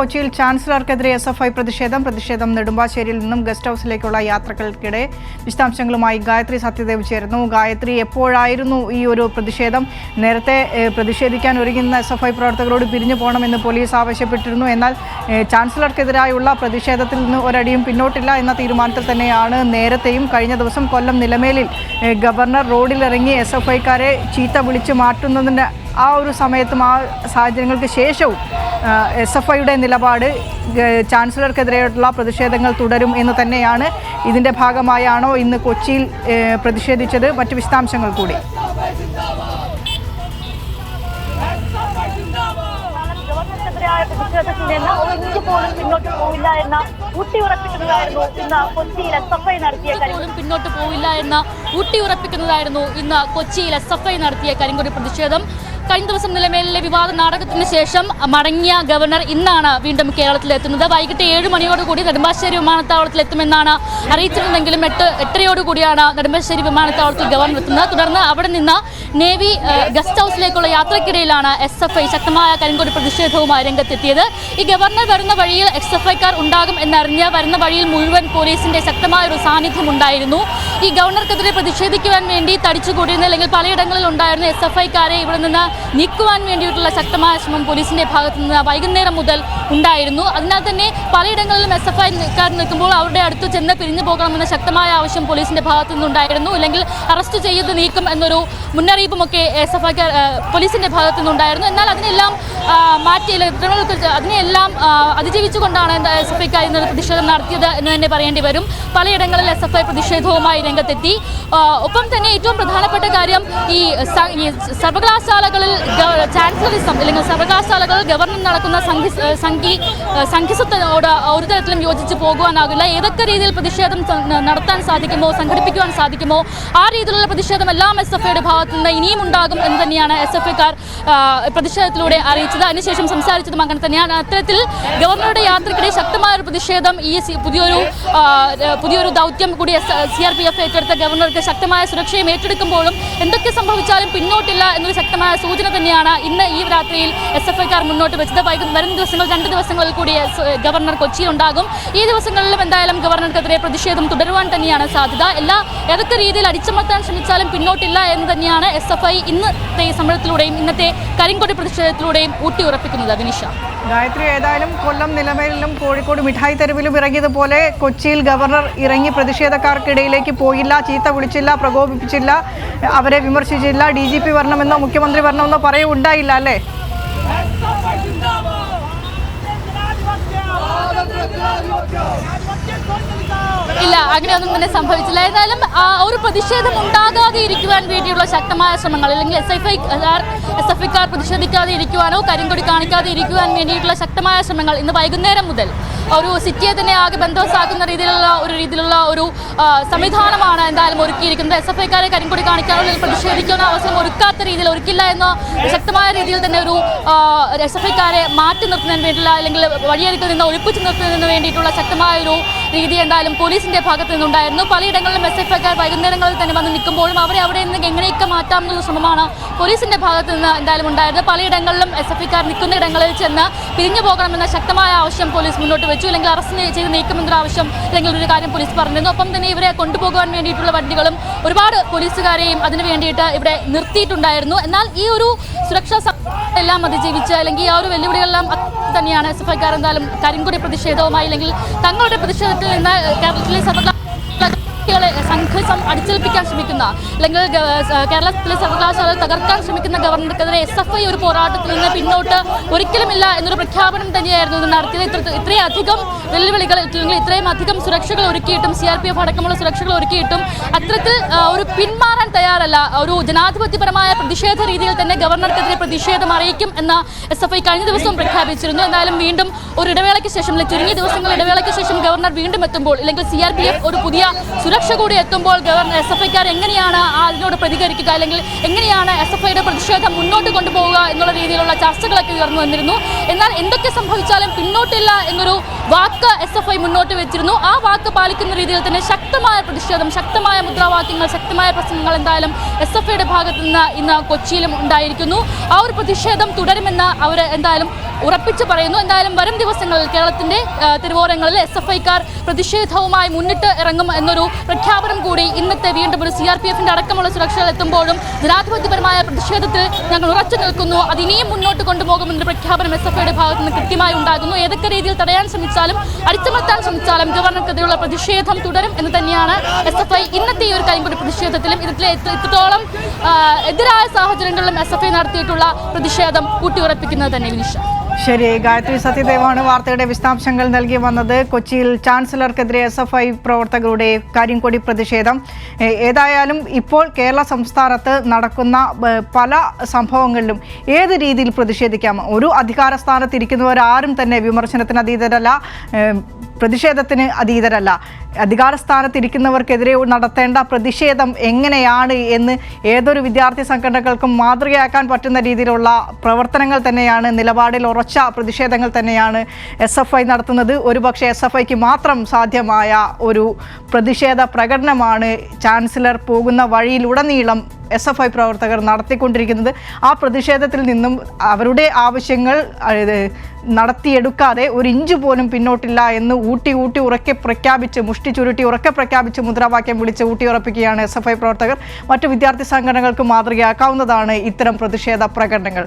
കൊച്ചിയിൽ ചാൻസലർക്കെതിരെ എസ്എഫ്ഐ പ്രതിഷേധം നെടുമ്പാശ്ശേരിയിൽ നിന്നും ഗസ്റ്റ് ഹൗസിലേക്കുള്ള യാത്രകൾക്കിടെ വിശദാംശങ്ങളുമായി ഗായത്രി സത്യദേവ് ചേരുന്നു. ഗായത്രി, എപ്പോഴായിരുന്നു ഈ ഒരു പ്രതിഷേധം? നേരത്തെ പ്രതിഷേധിക്കാൻ ഒരുങ്ങുന്ന എസ്എഫ്ഐ പ്രവർത്തകരോട് പിരിഞ്ഞു പോകണമെന്ന് പോലീസ് ആവശ്യപ്പെട്ടിരുന്നു. എന്നാൽ ചാൻസലർക്കെതിരായുള്ള പ്രതിഷേധത്തിൽ നിന്ന് ഒരടിയും പിന്നോട്ടില്ല എന്ന തീരുമാനത്തിൽ തന്നെയാണ് നേരത്തെയും. കഴിഞ്ഞ ദിവസം കൊല്ലം നിലമേലിൽ ഗവർണർ റോഡിലിറങ്ങി എസ്എഫ്ഐക്കാരെ ചീത്ത വിളിച്ച് മാറ്റുന്നതിൻ്റെ ആ ഒരു സമയത്തും ആ സാഹചര്യങ്ങൾക്ക് ശേഷവും എസ്എഫ്ഐയുടെ നിലപാട് ചാൻസലർക്കെതിരെയുള്ള പ്രതിഷേധങ്ങൾ തുടരും എന്ന് തന്നെയാണ്. ഇതിൻ്റെ ഭാഗമായാണോ ഇന്ന് കൊച്ചിയിൽ പ്രതിഷേധിച്ചത്? മറ്റ് വിശദാംശങ്ങൾ കൂടി. പ്രതിഷേധത്തിൽ നിന്ന് ഒരു ഇഞ്ച് പോലും പിന്നോട്ട് പോവില്ല എന്ന ഊട്ടിയുറപ്പിക്കുന്നതായിരുന്നു ഇന്ന് കൊച്ചിയിൽ എസ്എഫ്ഐ നടത്തിയ പിന്നോട്ട് പോവില്ല എന്ന ഊട്ടിയുറപ്പിക്കുന്നതായിരുന്നു ഇന്ന് കൊച്ചിയിൽ എസ്എഫ്ഐ നടത്തിയ കരിങ്കൊടി പ്രതിഷേധം. കഴിഞ്ഞ ദിവസം നിലമേലിലെ വിവാദ നാടകത്തിന് ശേഷം മടങ്ങിയ ഗവർണർ ഇന്നാണ് വീണ്ടും കേരളത്തിലെത്തുന്നത്. വൈകിട്ട് 7 മണിയോടുകൂടി നെടുമ്പാശ്ശേരി വിമാനത്താവളത്തിൽ എത്തുമെന്നാണ് അറിയിച്ചിരുന്നെങ്കിലും 8:30 നെടുമ്പാശ്ശേരി വിമാനത്താവളത്തിൽ ഗവർണർ എത്തുന്നത്. തുടർന്ന് അവിടെ നിന്ന് നേവി ഗസ്റ്റ് ഹൗസിലേക്കുള്ള യാത്രക്കിടയിലാണ് എസ്എഫ്ഐ ശക്തമായ കരിങ്കൊടി പ്രതിഷേധവുമായി രംഗത്തെത്തിയത്. ഈ ഗവർണർ വരുന്ന വഴിയിൽ എസ്എഫ്ഐക്കാർ ഉണ്ടാകും എന്നറിഞ്ഞ് വരുന്ന വഴിയിൽ മുഴുവൻ പോലീസിന്റെ ശക്തമായൊരു സാന്നിധ്യം ഉണ്ടായിരുന്നു. ഈ ഗവർണർക്കെതിരെ പ്രതിഷേധിക്കുവാൻ വേണ്ടി തടിച്ചുകൂടിയിരുന്ന അല്ലെങ്കിൽ പലയിടങ്ങളിൽ ഉണ്ടായിരുന്ന എസ്എഫ്ഐക്കാരെ ഇവിടെ നിന്ന് നീക്കുവാൻ വേണ്ടിയിട്ടുള്ള ശക്തമായ ശ്രമം പോലീസിന്റെ ഭാഗത്തു നിന്ന് വൈകുന്നേരം മുതൽ ഉണ്ടായിരുന്നു. അതിനാൽ തന്നെ പലയിടങ്ങളിലും എസ്എഫ്ഐക്കാർ നിൽക്കുമ്പോൾ അവരുടെ അടുത്ത് ചെന്ന് പിരിഞ്ഞു പോകണമെന്ന ശക്തമായ ആവശ്യം പോലീസിന്റെ ഭാഗത്തു നിന്നുണ്ടായിരുന്നു. അല്ലെങ്കിൽ അറസ്റ്റ് ചെയ്ത് നീക്കും എന്നൊരു മുന്നറിയിപ്പുമൊക്കെ എസ്എഫ്ഐക്കാർ പോലീസിന്റെ ഭാഗത്തു നിന്നുണ്ടായിരുന്നു. എന്നാൽ അതിനെല്ലാം അതിനെല്ലാം അതിജീവിച്ചുകൊണ്ടാണ് എസ്എഫ്ഐക്കാർ ഇന്നലെ പ്രതിഷേധം നടത്തിയത് എന്ന് തന്നെ പറയേണ്ടി വരും. പലയിടങ്ങളിൽ എസ്എഫ്ഐ പ്രതിഷേധവുമായി രംഗത്തെത്തി. ഒപ്പം തന്നെ ഏറ്റവും പ്രധാനപ്പെട്ട കാര്യം ഈ സർവകലാശാലകളിൽ ചാൻസലറിസം അല്ലെങ്കിൽ സർവകലാശാലകളിൽ ഗവർണർ നടക്കുന്ന സംഘിസത്തോട് ഒരു തരത്തിലും യോജിച്ച് പോകുവാനാകില്ല. ഏതൊക്കെ രീതിയിൽ പ്രതിഷേധം നടത്താൻ സാധിക്കുമോ, സംഘടിപ്പിക്കുവാൻ സാധിക്കുമോ ആ രീതിയിലുള്ള പ്രതിഷേധം എല്ലാം എസ്എഫ്ഐയുടെ ഭാഗത്തു നിന്ന് ഇനിയും ഉണ്ടാകും എന്ന് തന്നെയാണ് എസ്എഫ്ഐക്കാർ പ്രതിഷേധത്തിലൂടെ അറിയിച്ചത്. അതിനുശേഷം സംസാരിച്ചതും അങ്ങനെ തന്നെയാണ്. അത്തരത്തിൽ ഗവർണറുടെ യാത്രയ്ക്കിടെ ശക്തമായ ഒരു പ്രതിഷേധം ഈ പുതിയൊരു ദൗത്യം കൂടി CRPF ഏറ്റെടുത്ത ഗവർണർക്ക് ശക്തമായ സുരക്ഷയും ഏറ്റെടുക്കുമ്പോഴും എന്തൊക്കെ സംഭവിച്ചാലും പിന്നോട്ടില്ല എന്നൊരു ശക്തമായ സൂചന തന്നെയാണ് ഇന്ന് ഈ രാത്രിയിൽ എസ്എഫ്ഐക്കാർ മുന്നോട്ട് വെച്ചത്. വരും ദിവസങ്ങൾ 2 ദിവസങ്ങളിൽ കൂടി ഗവർണർ കൊച്ചിയിലുണ്ടാകും. ഈ ദിവസങ്ങളിലും എന്തായാലും ഗവർണർക്കെതിരെ പ്രതിഷേധം തുടരുവാൻ തന്നെയാണ് സാധ്യത. ഏതൊക്കെ രീതിയിൽ അടിച്ചമർത്താൻ ശ്രമിച്ചാലും പിന്നോട്ടില്ല എന്ന് തന്നെയാണ് എസ്എഫ്ഐ ഇന്നത്തെ സമരത്തിലൂടെയും ഇന്നത്തെ കരിങ്കൊടി പ്രതിഷേധത്തിലൂടെയും ഊട്ടിയുറപ്പിക്കുന്നത്. വിനിഷ. ഗായത്രി, ഏതായാലും കൊല്ലം നിലമേലിലും കോഴിക്കോട് മിഠായി തെരുവിലും ഇറങ്ങിയതുപോലെ കൊച്ചിയിൽ ഗവർണർ ഇറങ്ങി പ്രതിഷേധക്കാർക്കിടയിലേക്ക് പോയില്ല, ചീത്ത വിളിച്ചില്ല, പ്രകോപിപ്പിച്ചില്ല, അവരെ വിമർശിച്ചില്ല, DGP വരണമെന്നോ മുഖ്യമന്ത്രി വരണമെന്നോ പറയുണ്ടായില്ല അല്ലേ? ഇല്ല, അങ്ങനെയൊന്നും തന്നെ സംഭവിച്ചില്ല. ഏതായാലും ഒരു പ്രതിഷേധം ഉണ്ടാകാതെ ഇരിക്കുവാൻ വേണ്ടിയുള്ള ശക്തമായ ശ്രമങ്ങൾ അല്ലെങ്കിൽ എസ്എഫ്ഐക്കാർ പ്രതിഷേധിക്കാതെ ഇരിക്കുവാനോ കരിങ്കൊടി കാണിക്കാതെ ഇരിക്കുവാൻ വേണ്ടിയിട്ടുള്ള ശക്തമായ ശ്രമങ്ങൾ ഇന്ന് വൈകുന്നേരം മുതൽ ഒരു സിറ്റിയെ തന്നെ ആകെ ബന്ധവസാക്കുന്ന രീതിയിലുള്ള ഒരു സംവിധാനമാണ് എന്തായാലും ഒരുക്കിയിരിക്കുന്നത്. എസ്എഫ്ഐക്കാരെ കരിങ്കൊടി കാണിക്കാനോ അല്ലെങ്കിൽ പ്രതിഷേധിക്കാനോ അവസരം ഒരുക്കാത്ത രീതിയിൽ ഒരുക്കില്ല എന്ന ശക്തമായ രീതിയിൽ തന്നെ ഒരു എസ്എഫ്ഐക്കാരെ മാറ്റി നിർത്തുന്നതിന് വേണ്ടിയുള്ള അല്ലെങ്കിൽ വഴിയരികിൽ നിന്ന് ഒഴിപ്പിച്ചു നിർത്തുന്നതിന് വേണ്ടിയിട്ടുള്ള ശക്തമായ ഒരു രീതി എന്തായാലും പോലീസിന്റെ ഭാഗത്തു നിന്നുണ്ടായിരുന്നു. പലയിടങ്ങളിലും എസ്എഫ്ഐക്കാർ വൈകുന്നേരങ്ങളിൽ തന്നെ വന്ന് നിൽക്കുമ്പോഴും അവരെ അവിടെ നിന്ന് എങ്ങനെയൊക്കെ മാറ്റാമെന്നുള്ള ശ്രമമാണ് പോലീസിന്റെ ഭാഗത്തു നിന്ന് എന്തായാലും ഉണ്ടായത്. പലയിടങ്ങളിലും എസ്എഫ്ഐക്കാർ നിൽക്കുന്ന ഇടങ്ങളിൽ ചെന്ന് പിരിഞ്ഞു പോകണമെന്ന ശക്തമായ ആവശ്യം പോലീസ് മുന്നോട്ട് വെച്ചു. അല്ലെങ്കിൽ അറസ്റ്റ് ചെയ്ത് നീക്കുമെന്നൊരു ആവശ്യം അല്ലെങ്കിൽ ഒരു കാര്യം പോലീസ് പറഞ്ഞിരുന്നു. ഒപ്പം തന്നെ ഇവരെ കൊണ്ടുപോകാൻ വേണ്ടിയിട്ടുള്ള വണ്ടികളും ഒരുപാട് പോലീസുകാരെയും അതിനു വേണ്ടിയിട്ട് ഇവിടെ നിർത്തിയിട്ടുണ്ടായിരുന്നു. എന്നാൽ ഈ ഒരു സുരക്ഷാ എല്ലാം അതിജീവിച്ച് അല്ലെങ്കിൽ ആ ഒരു വെല്ലുവിളികളെല്ലാം തന്നെയാണ് എസ്എഫ്ഐക്കാർ എന്തായാലും കരിങ്കൊടി പ്രതിഷേധവുമായി അല്ലെങ്കിൽ തങ്ങളുടെ പ്രതിഷേധത്തിൽ നിന്ന് കേരളത്തിലെ സംഘർഷം അടിച്ചേൽപ്പിക്കാൻ ശ്രമിക്കുന്ന അല്ലെങ്കിൽ കേരളത്തിലെ സർവകലാശാല തകർക്കാൻ ശ്രമിക്കുന്ന ഗവർണർക്കെതിരെ എസ്എഫ്ഐ ഒരു പോരാട്ടത്തിൽ നിന്ന് പിന്നോട്ട് ഒരിക്കലുമില്ല എന്നൊരു പ്രഖ്യാപനം തന്നെയായിരുന്നു ഇത് നടത്തിയത്. ഇത്രയധികം വെല്ലുവിളികൾ അല്ലെങ്കിൽ ഇത്രയും അധികം സുരക്ഷകൾ ഒരുക്കിയിട്ടും CRPF അടക്കമുള്ള സുരക്ഷകൾ ഒരുക്കിയിട്ടും അത്തരത്തിൽ ഒരു പിന്മാറാൻ തയ്യാറല്ല. ഒരു ജനാധിപത്യപരമായ പ്രതിഷേധ രീതിയിൽ തന്നെ ഗവർണർക്കെതിരെ പ്രതിഷേധം അറിയിക്കും എന്ന എസ്എഫ്ഐ കഴിഞ്ഞ ദിവസവും പ്രഖ്യാപിച്ചിരുന്നു. എന്തായാലും വീണ്ടും ഒരു ഇടവേളയ്ക്ക് ശേഷം ചുരുങ്ങിയ ദിവസങ്ങൾ ഇടവേളയ്ക്ക് ശേഷം ഗവർണർ വീണ്ടും എത്തുമ്പോൾ അല്ലെങ്കിൽ CRPF ഒരു പുതിയ സുരക്ഷ കൂടി എത്തുമ്പോൾ ഗവർണർ എസ്എഫ്ഐക്കാർ എങ്ങനെയാണ് അതിനോട് പ്രതികരിക്കുക അല്ലെങ്കിൽ എങ്ങനെയാണ് എസ്എഫ്ഐയുടെ പ്രതിഷേധം മുന്നോട്ട് കൊണ്ടുപോവുക എന്നുള്ള രീതിയിലുള്ള ചർച്ചകളൊക്കെ ഉയർന്നു വന്നിരുന്നു. എന്നാൽ എന്തൊക്കെ സംഭവിച്ചാലും പിന്നോട്ടില്ല എന്നൊരു വാക്ക് SFI മുന്നോട്ട് വെച്ചിരുന്നു. ആ വാക്ക് പാലിക്കുന്ന രീതിയിൽ തന്നെ ശക്തമായ പ്രതിഷേധം, ശക്തമായ മുദ്രാവാക്യങ്ങൾ, ശക്തമായ പ്രസംഗങ്ങൾ എന്തായാലും SFIയുടെ ഭാഗത്തു നിന്ന് ഇന്ന് കൊച്ചിയിലും ഉണ്ടായിരിക്കുന്നു. ആ ഒരു പ്രതിഷേധം തുടരുമെന്ന് അവർ എന്തായാലും ഉറപ്പിച്ചു പറയുന്നു. എന്തായാലും വരും ദിവസങ്ങളിൽ കേരളത്തിന്റെ തെരുവോരങ്ങളിൽ SFIക്കാർ പ്രതിഷേധവുമായി മുന്നിട്ട് ഇറങ്ങും എന്നൊരു പ്രഖ്യാപനം കൂടി ഇന്നത്തെ വീണ്ടും ഒരു CRPFന്റെ അടക്കമുള്ള സുരക്ഷകൾ എത്തുമ്പോഴും ജനാധിപത്യപരമായ പ്രതിഷേധത്തിൽ ഞങ്ങൾ ഉറച്ചു നിൽക്കുന്നു, അത് ഇനിയും മുന്നോട്ട് കൊണ്ടുപോകുമെന്നൊരു പ്രഖ്യാപനം SFIയുടെ ഭാഗത്ത് നിന്ന് കൃത്യമായി ഉണ്ടാകുന്നു. ഏതൊക്കെ രീതിയിൽ തടയാൻ ശ്രമിച്ചാലും അടിച്ചമർത്താൻ ശ്രമിച്ചാലും ഗവർണർക്കെതിരെയുള്ള പ്രതിഷേധം തുടരും എന്ന് തന്നെയാണ് SFI ഇന്നത്തെ ഈ ഒരു കരിങ്കൊടി പ്രതിഷേധത്തിലും ഇത്രത്തോളം എതിരായ സാഹചര്യങ്ങളിലും SFI നടത്തിയിട്ടുള്ള പ്രതിഷേധം ഊട്ടിയുറപ്പിക്കുന്നത് തന്നെ. വിനിഷ. ശരി, ഗായത്രി സത്യദേവാണ് വാർത്തയുടെ വിശദാംശങ്ങൾ നൽകി വന്നത്. കൊച്ചിയിൽ ചാൻസലർക്കെതിരെ SFI പ്രവർത്തകരുടെ കരിങ്കൊടി പ്രതിഷേധം. ഏതായാലും ഇപ്പോൾ കേരള സംസ്ഥാനത്ത് നടക്കുന്ന പല സംഭവങ്ങളിലും ഏത് രീതിയിൽ പ്രതിഷേധിക്കാം. ഒരു അധികാര സ്ഥാനത്തിരിക്കുന്നവരാരും തന്നെ വിമർശനത്തിന് അതീതരല്ല, പ്രതിഷേധത്തിന് അതീതരല്ല. അധികാര സ്ഥാനത്തിരിക്കുന്നവർക്കെതിരെ നടത്തേണ്ട പ്രതിഷേധം എങ്ങനെയാണ് എന്ന് ഏതൊരു വിദ്യാർത്ഥി സംഘടനകൾക്കും മാതൃകയാക്കാൻ പറ്റുന്ന രീതിയിലുള്ള പ്രവർത്തനങ്ങൾ തന്നെയാണ്, നിലപാടിൽ ഉറച്ച പ്രതിഷേധങ്ങൾ തന്നെയാണ് SFI നടത്തുന്നത്. ഒരുപക്ഷെ SFIക്ക് മാത്രം സാധ്യമായ ഒരു പ്രതിഷേധ പ്രകടനമാണ് ചാൻസലർ പോകുന്ന വഴിയിലുടനീളം SFI പ്രവർത്തകർ നടത്തിക്കൊണ്ടിരിക്കുന്നത്. ആ പ്രതിഷേധത്തിൽ നിന്നും അവരുടെ ആവശ്യങ്ങൾ നടത്തിയെടുക്കാതെ ഒരു ഇഞ്ച് പോലും പിന്നോട്ടില്ല എന്ന് ഊട്ടി ഉറക്കെ പ്രഖ്യാപിച്ച്, മുഷ്ടി ചുരുട്ടി ഉറക്കെ പ്രഖ്യാപിച്ച് മുദ്രാവാക്യം വിളിച്ച് ഊട്ടിയുറപ്പിക്കുകയാണ് SFI പ്രവർത്തകർ. മറ്റു വിദ്യാർത്ഥി സംഘടനകൾക്ക് മാതൃകയാക്കാവുന്നതാണ് ഇത്തരം പ്രതിഷേധ പ്രകടനങ്ങൾ.